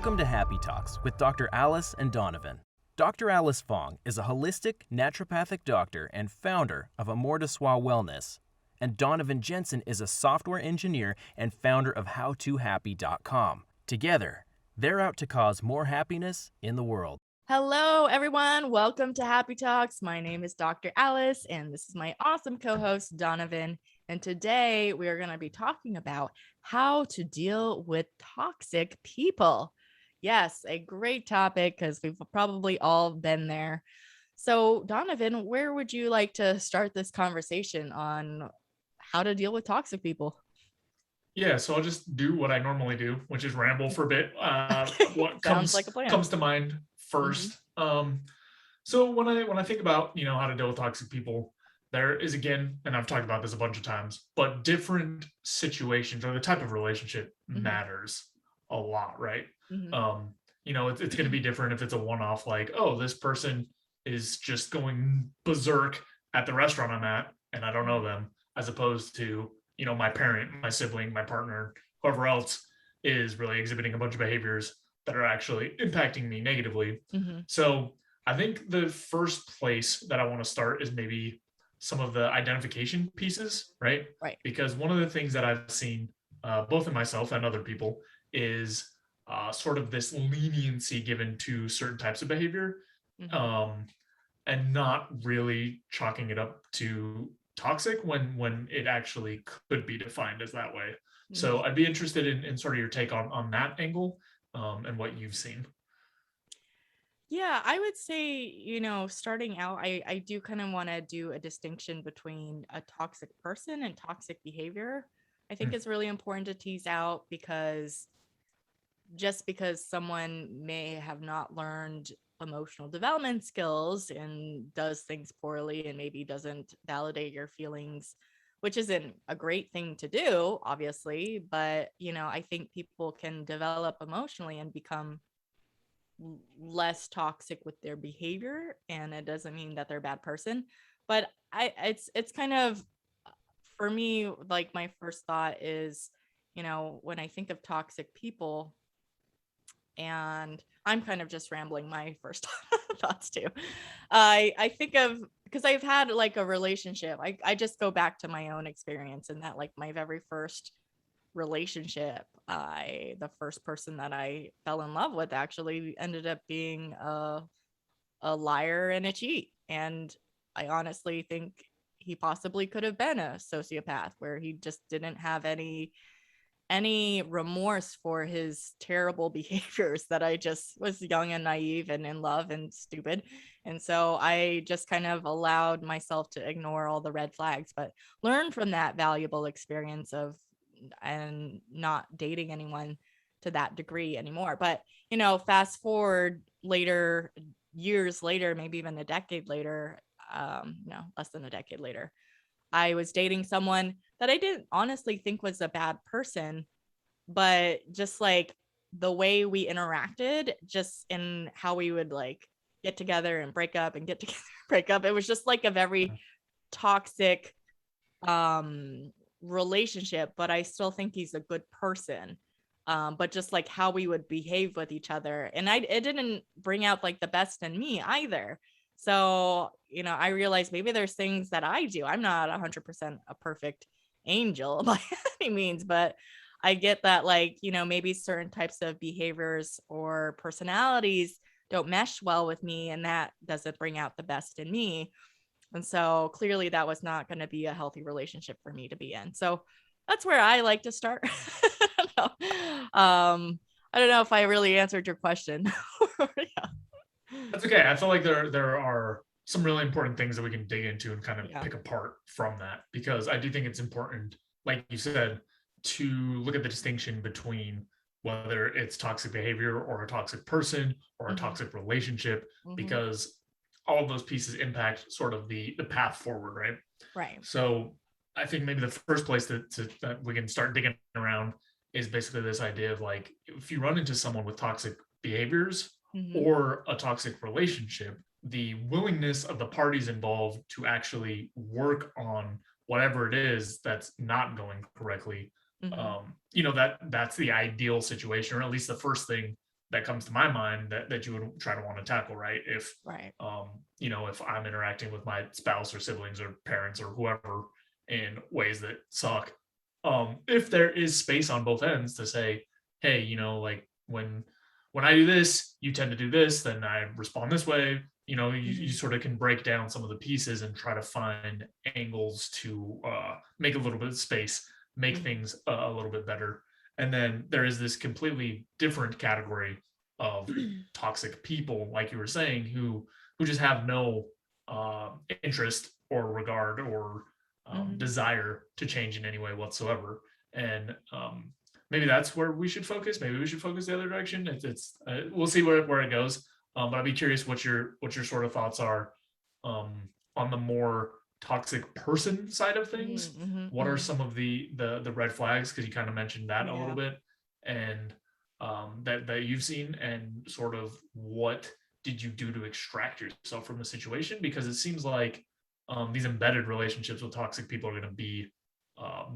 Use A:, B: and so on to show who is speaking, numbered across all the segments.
A: Welcome to Happy Talks with Dr. Alice and Donovan. Dr. Alice Fong is a holistic naturopathic doctor and founder of Amor de Soi Wellness. And Donovan Jensen is a software engineer and founder of HowToHappy.com. Together, they're out to cause more happiness in the world.
B: Hello, everyone. Welcome to Happy Talks. My name is Dr. Alice, and this is my awesome co-host, Donovan. And today we are going to be talking about how to deal with toxic people. Yes, a great topic because we've probably all been there. So, Donovan, where would you like to start this conversation on how to deal with toxic people?
C: Yeah, so I'll just do what I normally do, which is ramble for a bit. What
B: Sounds like a plan.
C: comes to mind 1st. So when I think about how to deal with toxic people, there is, again, and I've talked about this a bunch of times, but different situations or the type of relationship matters a lot, right? It's going to be different if it's a one-off, like, oh, this person is just going berserk at the restaurant I'm at and I don't know them, as opposed to my parent, my sibling, my partner, whoever else is really exhibiting a bunch of behaviors that are actually impacting me negatively. So I think the first place that I want to start is maybe some of the identification pieces, right?
B: Right.
C: Because one of the things that I've seen, both in myself and other people, is sort of this leniency given to certain types of behavior, and not really chalking it up to toxic when it actually could be defined as that way. So I'd be interested in sort of your take on that angle, and what you've seen.
B: Yeah, I would say, starting out, I do kind of want to do a distinction between a toxic person and toxic behavior. I think it's really important to tease out, because just because someone may have not learned emotional development skills and does things poorly and maybe doesn't validate your feelings, which isn't a great thing to do, obviously, but I think people can develop emotionally and become less toxic with their behavior, and it doesn't mean that they're a bad person. But it's kind of, for me, like, my first thought is, when I think of toxic people, and I'm kind of just rambling my first thoughts too. I think of, because I've had like a relationship. I just go back to my own experience, and that, like, my very first relationship, the first person that I fell in love with actually ended up being a liar and a cheat. And I honestly think he possibly could have been a sociopath, where he just didn't have any remorse for his terrible behaviors, that I just was young and naive and in love and stupid. And so I just kind of allowed myself to ignore all the red flags, but learn from that valuable experience of, and not dating anyone to that degree anymore. But, fast forward later, years later, maybe even a decade later, no, less than a decade later, I was dating someone that I didn't honestly think was a bad person, but just like the way we interacted, just in how we would like get together and break up and get together and break up, it was just like a very toxic relationship. But I still think he's a good person. But just like how we would behave with each other, and it didn't bring out like the best in me either. So, I realized maybe there's things that I do. I'm not 100% a perfect angel by any means, but I get that, like, maybe certain types of behaviors or personalities don't mesh well with me, and that doesn't bring out the best in me. And so clearly that was not going to be a healthy relationship for me to be in. So that's where I like to start. I don't know if I really answered your question. Yeah.
C: That's okay. I feel like there are some really important things that we can dig into and kind of pick apart from that, because I do think it's important, like you said, to look at the distinction between whether it's toxic behavior or a toxic person or a toxic relationship, because all of those pieces impact sort of the path forward, right?
B: Right.
C: So I think maybe the first place that we can start digging around is basically this idea of, like, if you run into someone with toxic behaviors or a toxic relationship, the willingness of the parties involved to actually work on whatever it is that's not going correctly, that's the ideal situation, or at least the first thing that comes to my mind that you would try to want to tackle, right? If
B: Right.
C: if I'm interacting with my spouse or siblings or parents or whoever in ways that suck, if there is space on both ends to say, hey, like when I do this, you tend to do this, then I respond this way. You sort of can break down some of the pieces and try to find angles to make a little bit of space, make things a little bit better. And then there is this completely different category of toxic people, like you were saying, who just have no interest or regard or desire to change in any way whatsoever. And maybe that's where we should focus. Maybe we should focus the other direction. It's we'll see where it goes. But I'd be curious what your sort of thoughts are on the more toxic person side of things. What are some of the red flags? Because you kind of mentioned that a little bit, and that you've seen, and sort of what did you do to extract yourself from the situation? Because it seems like these embedded relationships with toxic people are going to be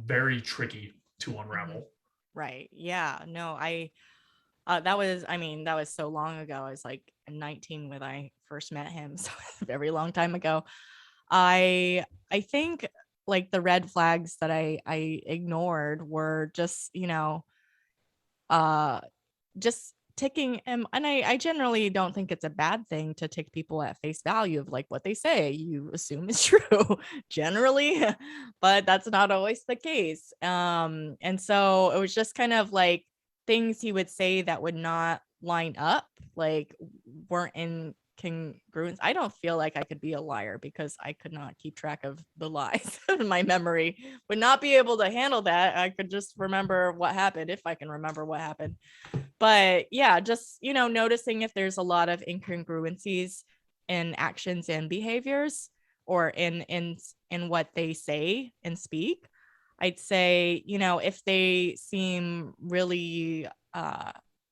C: very tricky to unravel.
B: Right. Yeah. No, that was so long ago. I was like 19 when I first met him, so a very long time ago. I think like the red flags that I ignored were just, just ticking him. And I generally don't think it's a bad thing to take people at face value of like what they say. You assume is true generally, but that's not always the case. And so it was just kind of like things he would say that would not line up, like weren't in congruence. I don't feel like I could be a liar because I could not keep track of the lies. My memory would not be able to handle that. I could just remember what happened if I can remember what happened. But yeah, just, noticing if there's a lot of incongruencies in actions and behaviors, or in what they say and speak. I'd say, if they seem really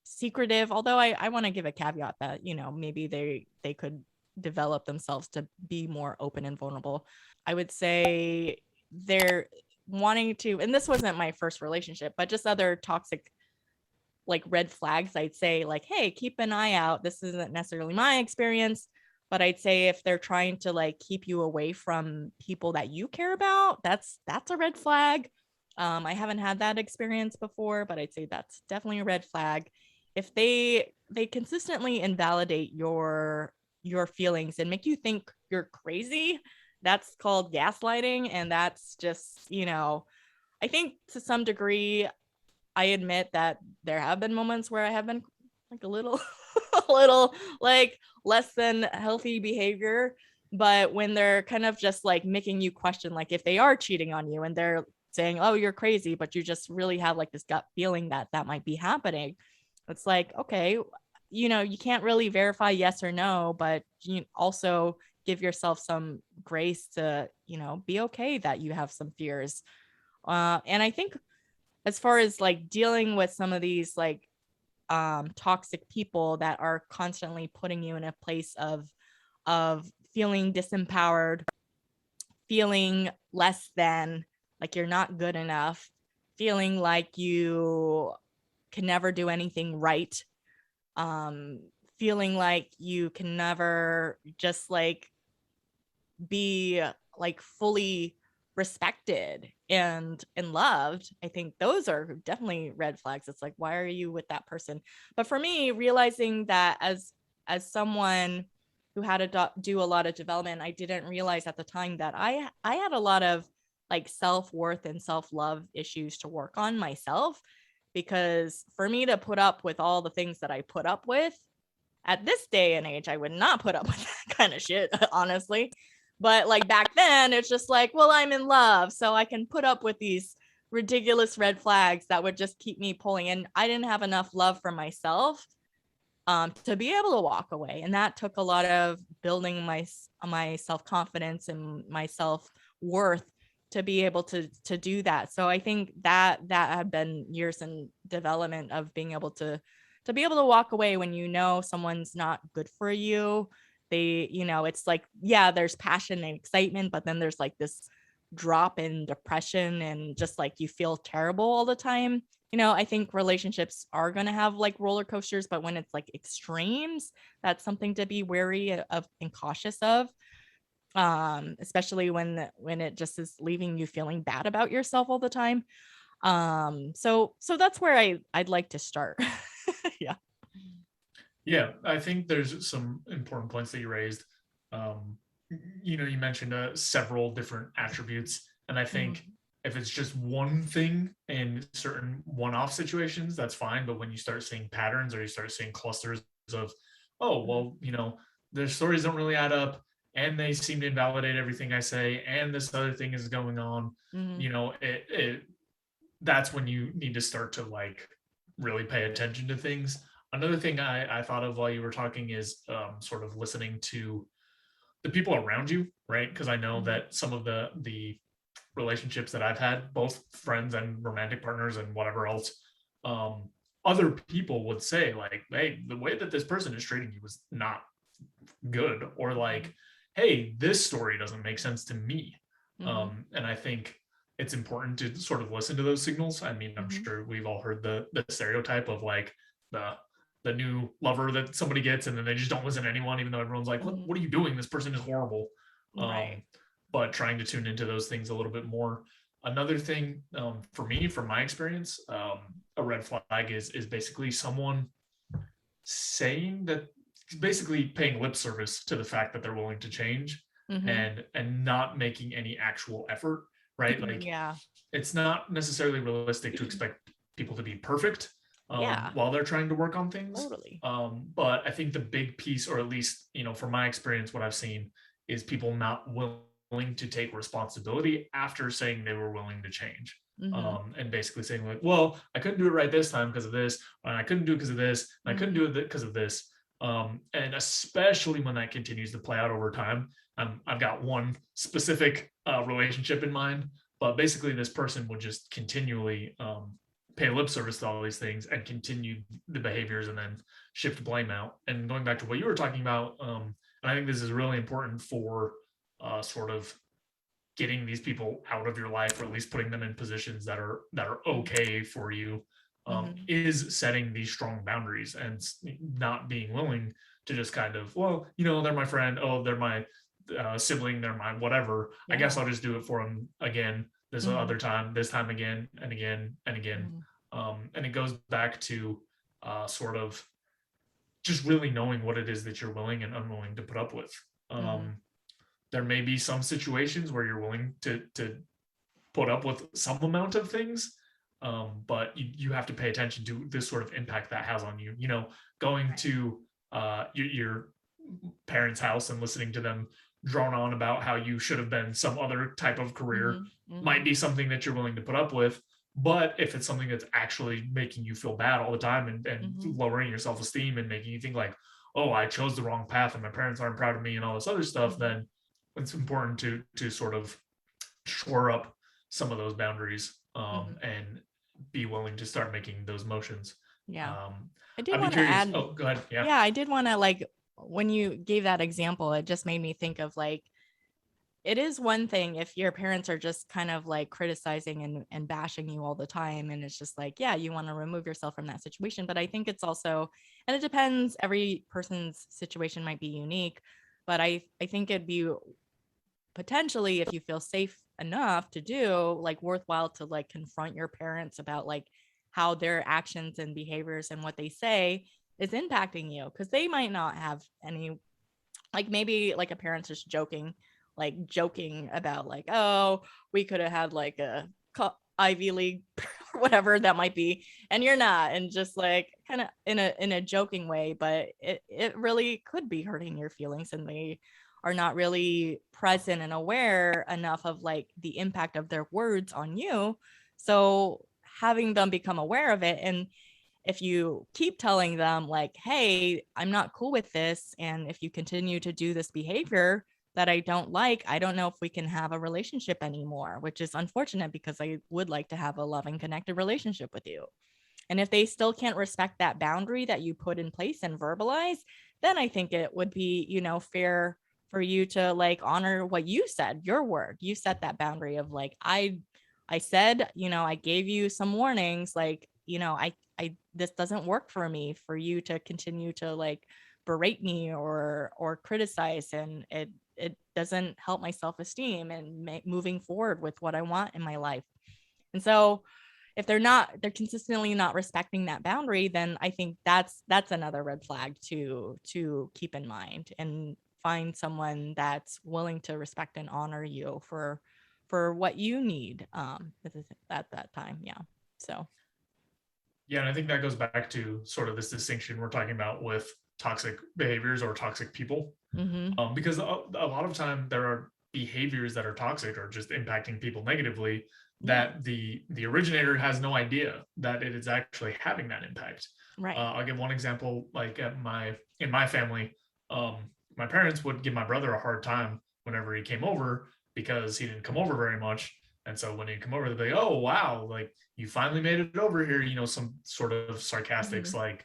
B: secretive, although I want to give a caveat that, maybe they could develop themselves to be more open and vulnerable. I would say they're wanting to, and this wasn't my first relationship, but just other toxic like red flags, I'd say like, hey, keep an eye out. This isn't necessarily my experience, but I'd say if they're trying to like keep you away from people that you care about, that's a red flag. I haven't had that experience before, but I'd say that's definitely a red flag. If they consistently invalidate your feelings and make you think you're crazy, that's called gaslighting. And that's just, I think to some degree, I admit that there have been moments where I have been like a little a little like less than healthy behavior, but when they're kind of just like making you question, like if they are cheating on you and they're saying, oh, you're crazy, but you just really have like this gut feeling that might be happening, it's like, okay, you can't really verify yes or no, but you also give yourself some grace to, be okay that you have some fears. And I think as far as like dealing with some of these like toxic people that are constantly putting you in a place of feeling disempowered, feeling less than, like you're not good enough, feeling like you can never do anything right, feeling like you can never just like be like fully respected and loved. I think those are definitely red flags. It's like, why are you with that person? But for me, realizing that as someone who had to do a lot of development, I didn't realize at the time that I had a lot of like self-worth and self-love issues to work on myself, because for me to put up with all the things that I put up with at this day and age, I would not put up with that kind of shit, honestly. But like back then, it's just like, well, I'm in love, so I can put up with these ridiculous red flags that would just keep me pulling. And I didn't have enough love for myself to be able to walk away. And that took a lot of building my self-confidence and my self-worth to be able to do that. So I think that had been years in development of being able to be able to walk away when someone's not good for you. They, it's like, yeah, there's passion and excitement, but then there's like this drop in depression and just like you feel terrible all the time I think relationships are going to have like roller coasters, but when it's like extremes, that's something to be wary of and cautious of. Especially when it just is leaving you feeling bad about yourself all the time. So that's where I'd like to start. Yeah.
C: Yeah, I think there's some important points that you raised. Um, you mentioned several different attributes, and I think
B: Mhm.
C: if it's just one thing in certain one-off situations, that's fine. But when you start seeing patterns or you start seeing clusters of, oh,
B: Mhm.
C: well, their stories don't really add up, and they seem to invalidate everything I say, and this other thing is going on,
B: Mhm.
C: it that's when you need to start to like really pay attention to things. Another thing I thought of while you were talking is sort of listening to the people around you, right? Because I know
B: Mhm.
C: that some of the relationships that I've had, both friends and romantic partners and whatever else, um, other people would say like, "Hey, the way that this person is treating you is not good," or
B: Mhm.
C: like, "Hey, this story doesn't make sense to me."
B: Mhm.
C: And I think it's important to sort of listen to those signals. I mean, I'm
B: Mhm.
C: sure we've all heard the stereotype of like the the new lover that somebody gets and then they just don't listen to anyone, even though everyone's like, "What
B: Mhm.
C: are you doing? This person is horrible."
B: Right.
C: Um, but trying to tune into those things a little bit more. Another thing for me, from my experience, a red flag is basically someone saying that, basically paying lip service to the fact that they're willing to change
B: Mhm.
C: and not making any actual effort, right? Like
B: Yeah.
C: it's not necessarily realistic to expect people to be perfect
B: Yeah.
C: while they're trying to work on things.
B: Totally.
C: But I think the big piece, or at least from my experience, what I've seen is people not willing to take responsibility after saying they were willing to change.
B: Mhm.
C: And basically saying like, well, I couldn't do it right this time because of this, and I couldn't do it because of this, and I couldn't
B: Mhm.
C: do it because of this. And especially when that continues to play out over time. I've got one specific relationship in mind, but basically this person would just continually pay lip service to all these things and continue the behaviors and then shift blame out. And going back to what you were talking about, and I think this is really important for sort of getting these people out of your life, or at least putting them in positions that are
B: Mhm.
C: okay for you,
B: Mhm.
C: is setting these strong boundaries and not being willing to just kind of, well, they're my friend, oh, they're my sibling, they're my whatever, I guess
B: Yeah.
C: I'll just do it for them again this
B: Mhm.
C: other time, this time again and again and again.
B: Mhm.
C: And it goes back to sort of just really knowing what it is that you're willing and unwilling to put up with.
B: Mhm.
C: um, there may be some situations where you're willing to put up with some amount of things, but you have to pay attention to this sort of impact that has on you. Going
B: Right.
C: to your parents' house and listening to them drone on about how you should have been some other type of career
B: Mhm.
C: might
B: Mhm.
C: be something that you're willing to put up with. But if it's something that's actually making you feel bad all the time and
B: Mhm.
C: lowering your self-esteem and making you think like, oh, I chose the wrong path and my parents aren't proud of me and all this other stuff,
B: Mhm.
C: then it's important to sort of shore up some of those boundaries,
B: Mhm.
C: and be willing to start making those motions.
B: Yeah.
C: Um,
B: I did
C: I'd be
B: want to
C: curious.
B: add,
C: Oh, go ahead. Yeah.
B: yeah, I did want to like when you gave that example, it just made me think of like it is one thing if your parents are just kind of like criticizing and bashing you all the time. And it's just like, yeah, you want to remove yourself from that situation. But I think it's also, and it depends, every person's situation might be unique. But I think it'd be potentially, if you feel safe enough to do, like worthwhile to like confront your parents about like how their actions and behaviors and what they say is impacting you, because they might not have any, like maybe like a parent's just joking about like, oh, we could have had like a Ivy League or whatever that might be, and you're not, and just like kind of in a joking way, but it really could be hurting your feelings, and they are not really present and aware enough of like the impact of their words on you. So having them become aware of it, and if you keep telling them like, hey, I'm not cool with this, and if you continue to do this behavior that I don't like, I don't know if we can have a relationship anymore, which is unfortunate because I would like to have a loving, connected relationship with you. And if they still can't respect that boundary that you put in place and verbalize, then I think it would be, fair for you to like honor what you said, your word. You set that boundary of like, I said, I gave you some warnings, like I this doesn't work for me for you to continue to like berate me or criticize, and it doesn't help my self-esteem and moving forward with what I want in my life. And so if they're consistently not respecting that boundary, then I think that's another red flag to keep in mind, and find someone that's willing to respect and honor you for what you need at that time. Yeah. So
C: Yeah, and I think that goes back to sort of this distinction we're talking about with toxic behaviors or toxic people, because a lot of time there are behaviors that are toxic or just impacting people negatively that the originator has no idea that it is actually having that impact.
B: right.
C: I'll give one example. Like in my family, my parents would give my brother a hard time whenever he came over because he didn't come over very much. And so when he'd come over, they'd be like, "Oh wow, like you finally made it over here," some sort of sarcastic like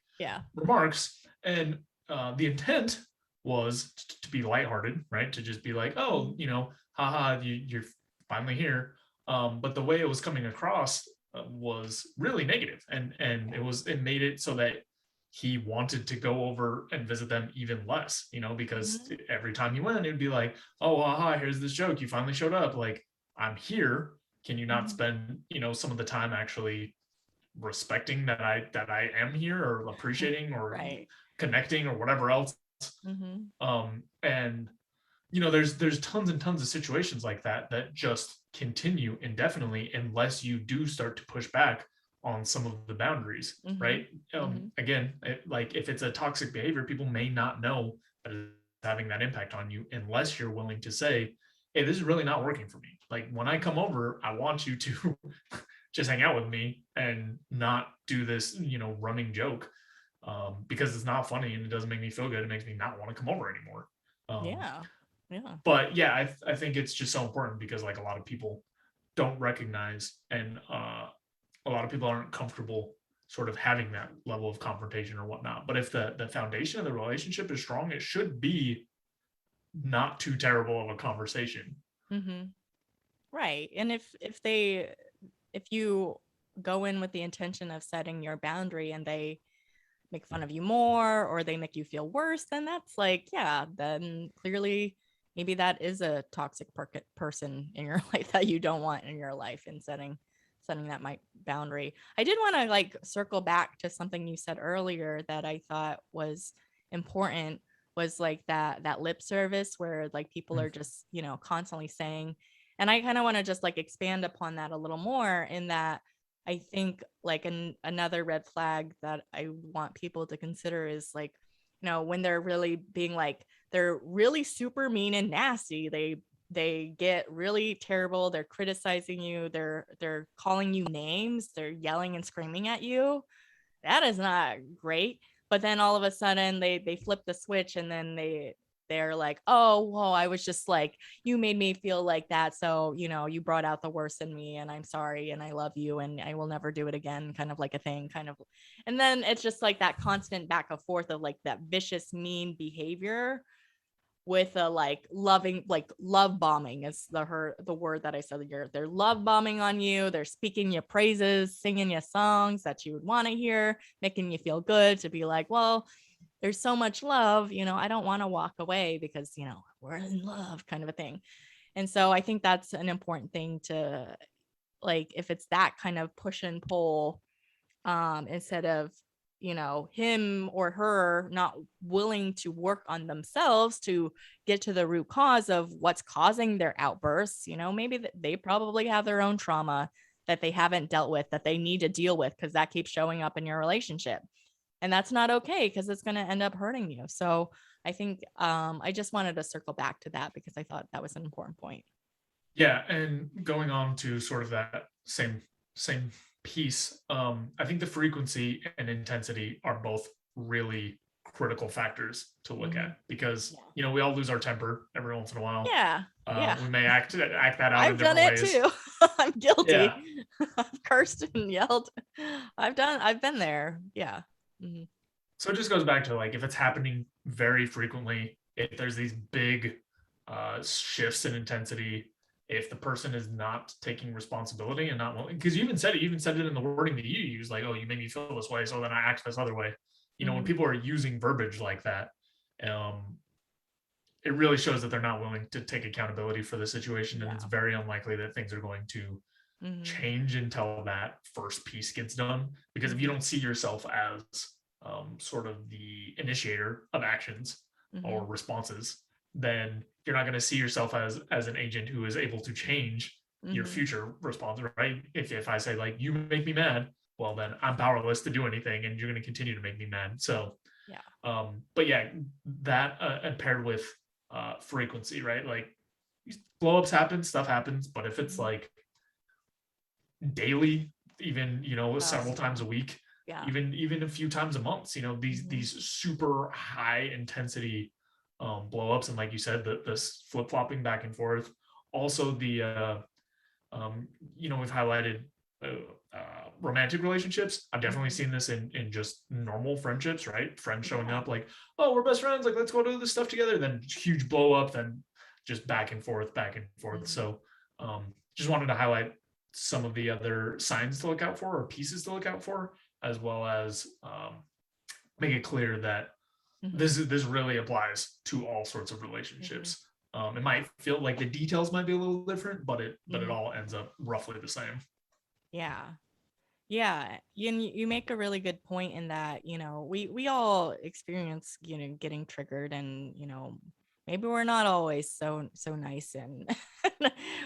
C: remarks. And the intent was to be lighthearted, right? To just be like, "Oh, haha, you're finally here." But the way it was coming across was really negative, and it made it so that he wanted to go over and visit them even less, because every time he went, it'd be like, "Oh, haha, here's this joke. You finally showed up. Like, I'm here. Can you not spend, some of the time actually respecting that I am here, or appreciating, or connecting, or whatever else?" And there's tons and tons of situations like that just continue indefinitely unless you do start to push back on some of the boundaries, right? Again, like if it's a toxic behavior, people may not know that it's having that impact on you unless you're willing to say, "Hey, this is really not working for me. Like when I come over, I want you to just hang out with me and not do this, running joke, because it's not funny and it doesn't make me feel good. It makes me not want to come over anymore."
B: Yeah.
C: But yeah, I think it's just so important because like a lot of people don't recognize, and a lot of people aren't comfortable sort of having that level of confrontation or whatnot. But if the foundation of the relationship is strong, it should be not too terrible of a conversation.
B: Right. And if you go in with the intention of setting your boundary and they make fun of you more, or they make you feel worse, then that's like, then clearly maybe that is a toxic person in your life that you don't want in your life, and setting that boundary. I did want to like circle back to something you said earlier that I thought was important, was like that lip service where like people are just, constantly saying, and I kind of want to just like expand upon that a little more, in that I think like another red flag that I want people to consider is like, when they're really being like, they're really super mean and nasty. They get really terrible. They're criticizing you. They're calling you names. They're yelling and screaming at you. That is not great. But then all of a sudden they flip the switch, and then they're like, "Oh, whoa, I was just like, you made me feel like that. So, you brought out the worst in me, and I'm sorry, and I love you, and I will never do it again," kind of like a thing, kind of. And then it's just like that constant back and forth of like that vicious, mean behavior with a like loving, like love bombing is the word that I said. They're love bombing on you. They're speaking your praises, singing your songs that you would want to hear, making you feel good to be like, well, there's so much love, I don't want to walk away because, we're in love, kind of a thing. And so I think that's an important thing to, like, if it's that kind of push and pull, instead of, him or her not willing to work on themselves to get to the root cause of what's causing their outbursts. Maybe they probably have their own trauma that they haven't dealt with, that they need to deal with, because that keeps showing up in your relationship. And that's not okay, because it's going to end up hurting you. So I think I just wanted to circle back to that because I thought that was an important point.
C: Yeah, and going on to sort of that same piece, I think the frequency and intensity are both really critical factors to look at, because we all lose our temper every once in a while. We may act that out
B: I've
C: in different
B: done it
C: ways
B: too. I'm guilty.
C: Yeah.
B: I've cursed and yelled. I've been there.
C: So it just goes back to like, if it's happening very frequently, if there's these big shifts in intensity, if the person is not taking responsibility and not willing, because you even said it in the wording that you use, like, oh, you made me feel this way, so then I act this other way. When people are using verbiage like that, it really shows that they're not willing to take accountability for the situation, and it's very unlikely that things are going to change until that first piece gets done. Because if you don't see yourself as sort of the initiator of actions or responses, then you're not going to see yourself as an agent who is able to change your future response, right? If I say, like, you make me mad, well, then I'm powerless to do anything, and you're going to continue to make me mad. So but yeah, that and paired with frequency, right? Like, blow-ups happen, stuff happens, but if it's like daily, even several times a week, even a few times a month, these super high intensity blow-ups, and like you said, this flip-flopping back and forth. Also the we've highlighted romantic relationships. I've definitely seen this in just normal friendships, right? Friends showing up like, oh, we're best friends, like, let's go do this stuff together, then huge blow up, then just back and forth. So just wanted to highlight some of the other signs to look out for, or pieces to look out for, as well as make it clear that this really applies to all sorts of relationships. It might feel like the details might be a little different, but it all ends up roughly the same.
B: Yeah, you make a really good point in that, we all experience, getting triggered, and, maybe we're not always so nice and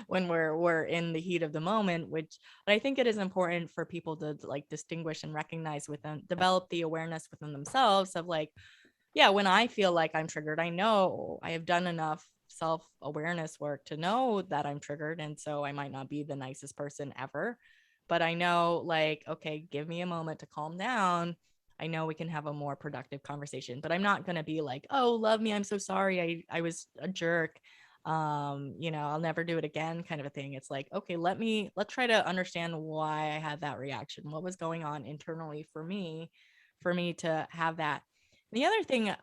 B: when we're in the heat of the moment, but I think it is important for people to, like, distinguish and recognize within, develop the awareness within themselves of, like, when I feel like I'm triggered, I know I have done enough self-awareness work to know that I'm triggered, and so I might not be the nicest person ever. But I know, like, okay, give me a moment to calm down. I know we can have a more productive conversation, but I'm not going to be like, oh, love me, I'm so sorry, I was a jerk. I'll never do it again, kind of a thing. It's like, okay, let's try to understand why I had that reaction. What was going on internally for me to have that. And the other thing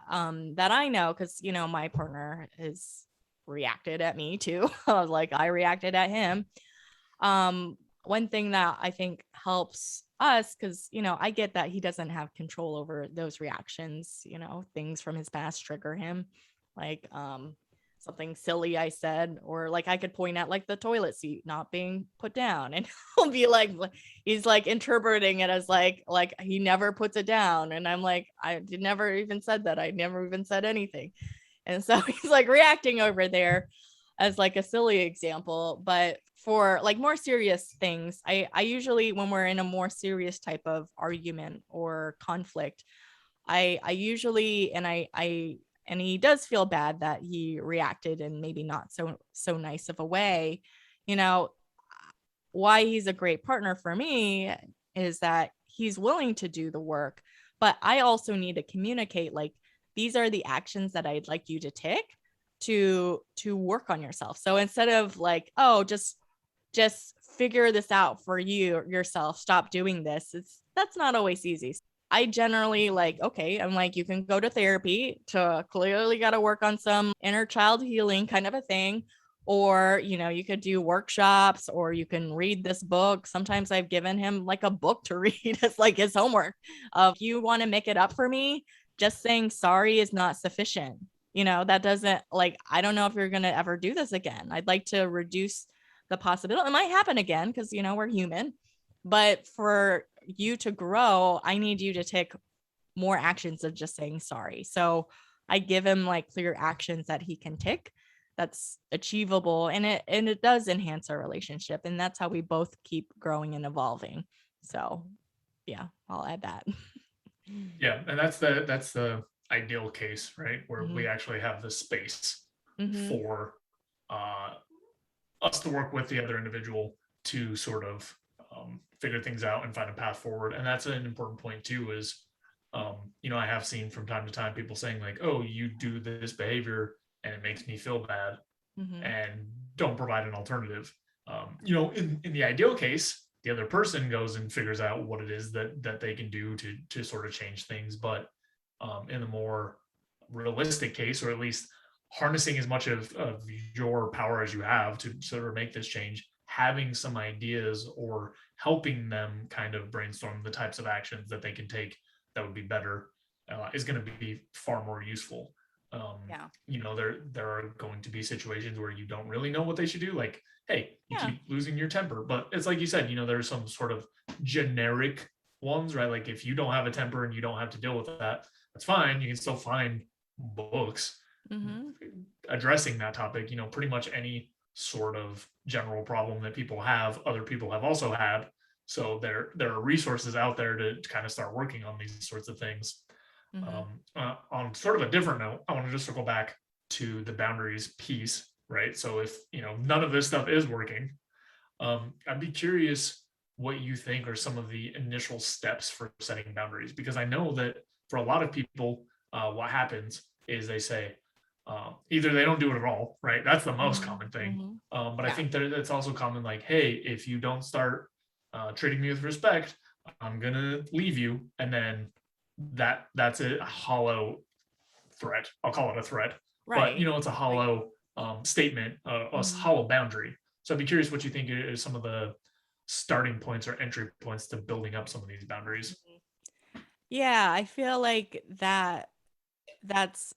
B: that I know, because, my partner has reacted at me too. Like, I reacted at him. One thing that I think helps us, because, I get that he doesn't have control over those reactions, things from his past trigger him, like something silly I said, or like I could point at, like, the toilet seat not being put down, and he'll be like, he's like interpreting it as like he never puts it down, and I'm like, I never even said that, I never even said anything. And so he's like reacting over there as like a silly example. But for like more serious things, I usually, when we're in a more serious type of argument or conflict, I usually, and he does feel bad that he reacted in maybe not so nice of a way. Why he's a great partner for me is that he's willing to do the work, but I also need to communicate, like, these are the actions that I'd like you to take to work on yourself. So instead of like, oh, just figure this out for yourself, stop doing this, that's not always easy. I generally, like, okay, I'm like, you can go to therapy to clearly got to work on some inner child healing kind of a thing. Or, you could do workshops, or you can read this book. Sometimes I've given him like a book to read as like his homework. If you want to make it up for me, just saying sorry is not sufficient. That doesn't, like, I don't know if you're going to ever do this again. I'd like to reduce the possibility. It might happen again because, we're human. But for you to grow, I need you to take more actions than just saying sorry. So I give him like clear actions that he can take that's achievable, and it does enhance our relationship, and that's how we both keep growing and evolving. So yeah, I'll add that.
C: Yeah, and that's the ideal case, right, where we actually have the space for us to work with the other individual to sort of figure things out and find a path forward. And that's an important point too, is I have seen from time to time people saying like, oh, you do this behavior and it makes me feel bad, and don't provide an alternative. In the ideal case, the other person goes and figures out what it is that they can do to sort of change things. But in the more realistic case, or at least harnessing as much of your power as you have to sort of make this change, having some ideas or helping them kind of brainstorm the types of actions that they can take that would be better is going to be far more useful.
B: Yeah.
C: There are going to be situations where you don't really know what they should do. Like, hey, you
B: Yeah.
C: keep losing your temper, but it's like you said, there's some sort of generic ones, right? Like if you don't have a temper and you don't have to deal with that, that's fine. You can still find books addressing that topic. Pretty much any sort of general problem that people have, other people have also had. So there are resources out there to kind of start working on these sorts of things. On sort of a different note, I want to just circle back to the boundaries piece, right? So if none of this stuff is working, I'd be curious what you think are some of the initial steps for setting boundaries, because I know that for a lot of people, what happens is they say either they don't do it at all, right? That's the most common thing. But I think that it's also common, like, hey, if you don't start treating me with respect, I'm gonna leave you, and then that's a hollow threat. I'll call it a threat,
B: Right.
C: but it's a hollow statement, a hollow boundary. So I'd be curious what you think is some of the starting points or entry points to building up some of these boundaries.
B: Yeah, I feel like that's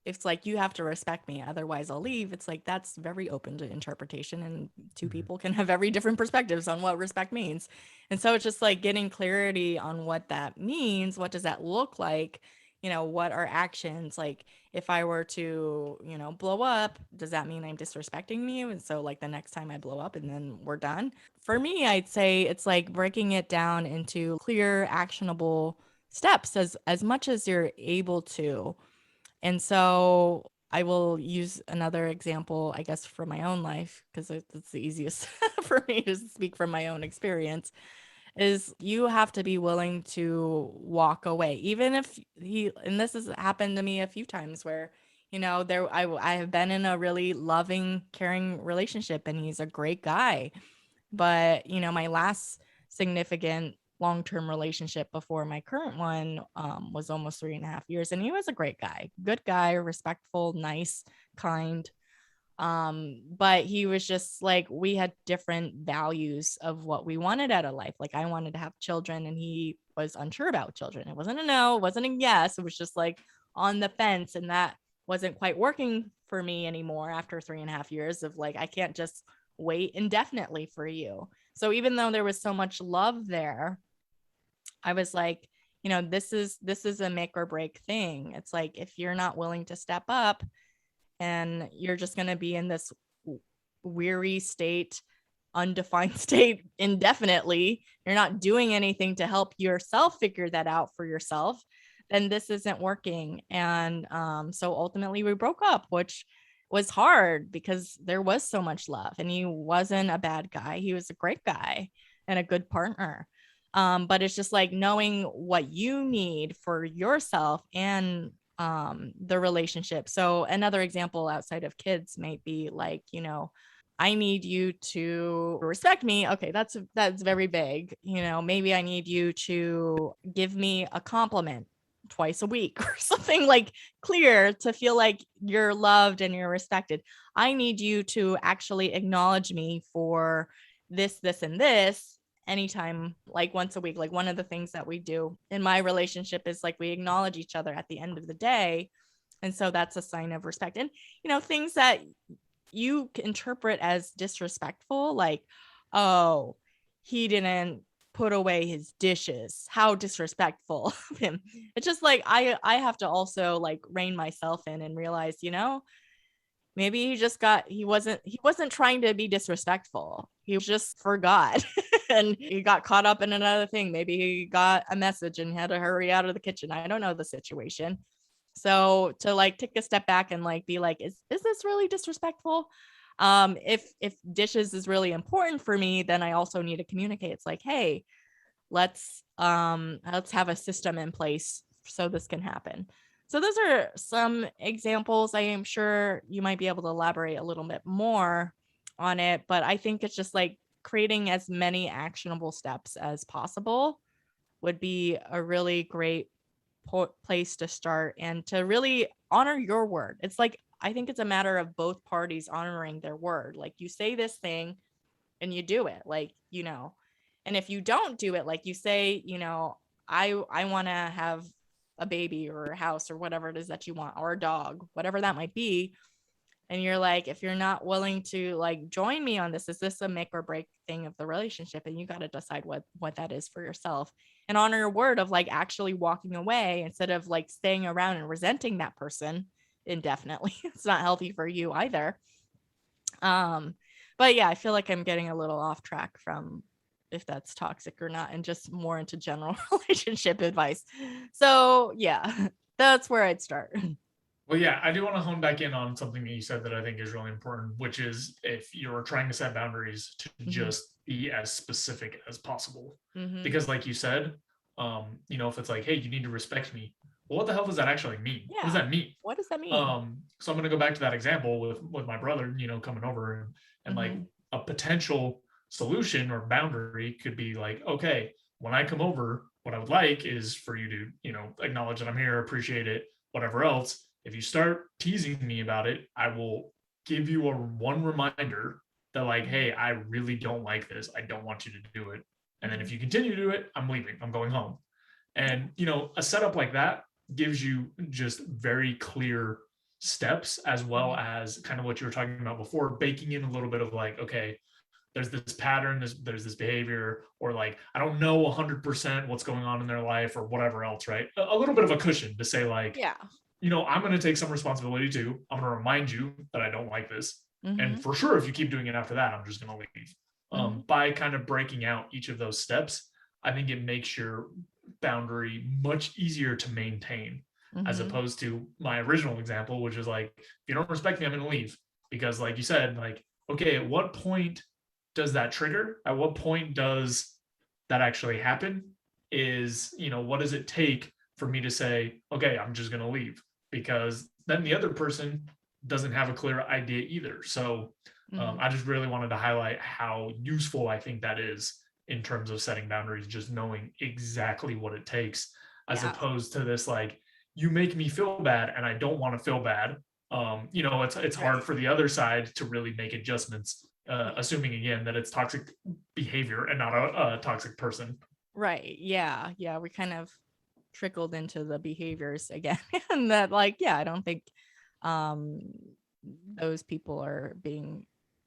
B: it's like you have to respect me, otherwise I'll leave. It's like that's very open to interpretation, and two people can have very different perspectives on what respect means. And so it's just like getting clarity on what that means. What does that look like? What are actions? Like if I were to, blow up, does that mean I'm disrespecting you? And so like the next time I blow up and then we're done. For me, I'd say it's like breaking it down into clear, actionable steps as much as you're able to. And so I will use another example, I guess, from my own life, because it's the easiest for me to speak from my own experience, is you have to be willing to walk away. Even if and this has happened to me a few times where, I have been in a really loving, caring relationship and he's a great guy. But, my last significant long-term relationship before my current one was almost 3.5 years. And he was a great guy, good guy, respectful, nice, kind. But he was just like, we had different values of what we wanted out of life. Like I wanted to have children and he was unsure about children. It wasn't a no, it wasn't a yes. It was just like on the fence. And that wasn't quite working for me anymore after 3.5 years of like, I can't just wait indefinitely for you. So even though there was so much love there, I was like, this is a make or break thing. It's like, if you're not willing to step up and you're just going to be in this weary state, undefined state indefinitely, you're not doing anything to help yourself figure that out for yourself, then this isn't working. And so ultimately we broke up, which was hard because there was so much love and he wasn't a bad guy. He was a great guy and a good partner. But it's just like knowing what you need for yourself and the relationship. So another example outside of kids might be like, I need you to respect me. Okay, that's very vague. Maybe I need you to give me a compliment twice a week or something like clear to feel like you're loved and you're respected. I need you to actually acknowledge me for this, and this anytime, like once a week. Like one of the things that we do in my relationship is like we acknowledge each other at the end of the day. And so that's a sign of respect. And, things that you interpret as disrespectful, like, oh, he didn't put away his dishes, how disrespectful of him. It's just like I have to also like rein myself in and realize, maybe he wasn't trying to be disrespectful, he just forgot and he got caught up in another thing. Maybe he got a message and had to hurry out of the kitchen. I don't know the situation. So to like take a step back and like be like, is this really disrespectful? If dishes is really important for me, then I also need to communicate. It's like, hey, let's have a system in place so this can happen. So those are some examples. I am sure you might be able to elaborate a little bit more on it, but I think it's just like creating as many actionable steps as possible would be a really great place to start, and to really honor your word. It's like I think it's a matter of both parties honoring their word. Like, you say this thing and you do it, like, and if you don't do it, like you say, I want to have a baby or a house or whatever it is that you want, or a dog, whatever that might be. And you're like, if you're not willing to like join me on this, is this a make or break thing of the relationship? And you got to decide what that is for yourself, and honor your word of like actually walking away instead of like staying around and resenting that person indefinitely. It's not healthy for you either. But yeah, I feel like I'm getting a little off track from if that's toxic or not, and just more into general relationship advice. So yeah, that's where I'd start.
C: Well, yeah, I do want to hone back in on something that you said that I think is really important, which is if you're trying to set boundaries, to just be as specific as possible. Because like you said, if it's like, hey, you need to respect me. Well, what the hell does that actually mean?
B: Yeah.
C: What does that mean?
B: What does that mean?
C: So I'm going to go back to that example with my brother, coming over and like a potential solution or boundary could be like, okay, when I come over, what I would like is for you to, acknowledge that I'm here, appreciate it, whatever else. If you start teasing me about it, I will give you one reminder that like, hey, I really don't like this. I don't want you to do it. And then if you continue to do it, I'm leaving. I'm going home. And, a setup like that gives you just very clear steps, as well as kind of what you were talking about before, baking in a little bit of like, okay, there's this pattern, there's this behavior, or like, I don't know 100% what's going on in their life or whatever else, right? A little bit of a cushion to say like,
B: yeah,
C: I'm going to take some responsibility too. I'm going to remind you that I don't like this. And for sure, if you keep doing it after that, I'm just going to leave. By kind of breaking out each of those steps, I think it makes your boundary much easier to maintain, as opposed to my original example, which is like, if you don't respect me, I'm going to leave. Because like you said, like, okay, at what point does that trigger? At what point does that actually happen? Is, what does it take for me to say, okay, I'm just going to leave? Because then the other person doesn't have a clear idea either. So I just really wanted to highlight how useful I think that is in terms of setting boundaries, just knowing exactly what it takes, as opposed to this, like, you make me feel bad and I don't want to feel bad. It's hard for the other side to really make adjustments, assuming again that it's toxic behavior and not a toxic person.
B: Right. Yeah. Yeah. We kind of trickled into the behaviors again. And that, like, yeah, I don't think those people are being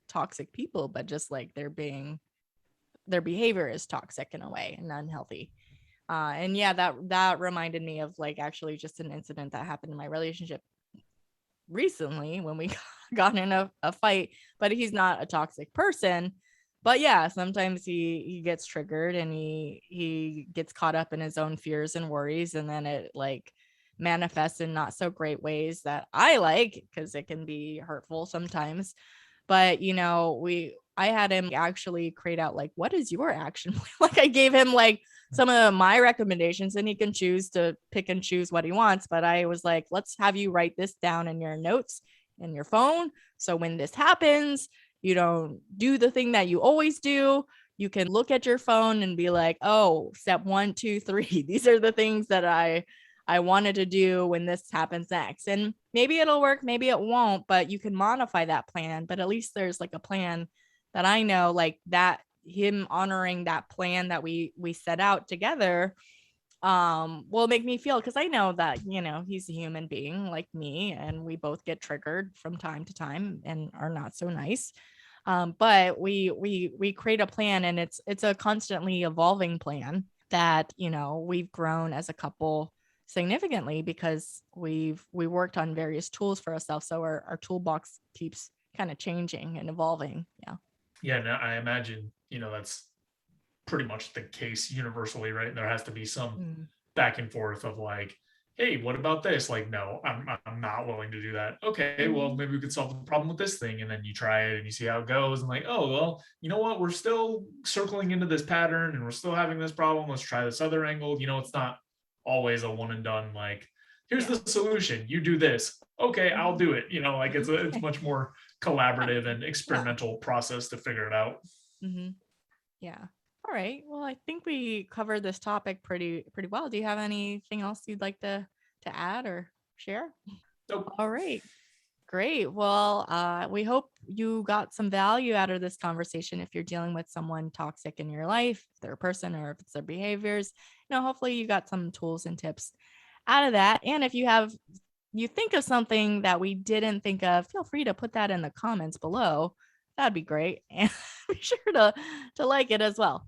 B: toxic people, but just like their behavior is toxic in a way and unhealthy. And yeah, that reminded me of like actually just an incident that happened in my relationship recently when we got in a fight. But he's not a toxic person. But yeah, sometimes he gets triggered and he gets caught up in his own fears and worries, and then it like manifests in not so great ways that I like, because it can be hurtful sometimes. But I had him actually create out like, what is your action plan? Like, I gave him like some of my recommendations, and he can choose to pick and choose what he wants. But I was like, let's have you write this down in your notes in your phone, so when this happens, you don't do the thing that you always do. You can look at your phone and be like, oh, step 1, 2, 3. These are the things that I wanted to do when this happens next. And maybe it'll work, maybe it won't, but you can modify that plan. But at least there's like a plan that I know, like that him honoring that plan that we set out together will make me feel, because I know that he's a human being like me, and we both get triggered from time to time and are not so nice. But we create a plan, and it's a constantly evolving plan that we've grown as a couple significantly, because we worked on various tools for ourselves, so our toolbox keeps kind of changing and evolving.
C: Yeah, no, I imagine that's pretty much the case universally, right? There has to be some back and forth of like, hey, what about this? Like, no, I'm not willing to do that. Okay, well, maybe we could solve the problem with this thing. And then you try it and you see how it goes. And like, oh, well, you know what? We're still circling into this pattern and we're still having this problem. Let's try this other angle. It's not always a one and done, like, here's the solution. You do this. Okay, I'll do it. Like it's much more collaborative and experimental process to figure it out.
B: Yeah. All right. Well, I think we covered this topic pretty well. Do you have anything else you'd like to add or share?
C: Nope.
B: All right. Great. Well, we hope you got some value out of this conversation. If you're dealing with someone toxic in your life, if they're a person or if it's their behaviors, hopefully you got some tools and tips out of that. And if you think of something that we didn't think of, feel free to put that in the comments below. That'd be great. And be sure to like it as well.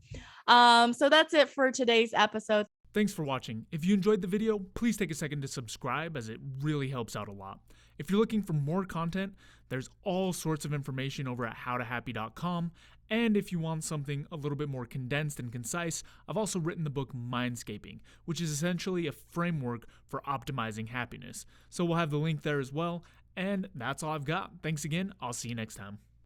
B: So that's it for today's episode.
D: Thanks for watching. If you enjoyed the video, please take a second to subscribe, as it really helps out a lot. If you're looking for more content, there's all sorts of information over at howtohappy.com. And if you want something a little bit more condensed and concise, I've also written the book Mindscaping, which is essentially a framework for optimizing happiness. So we'll have the link there as well. And that's all I've got. Thanks again. I'll see you next time.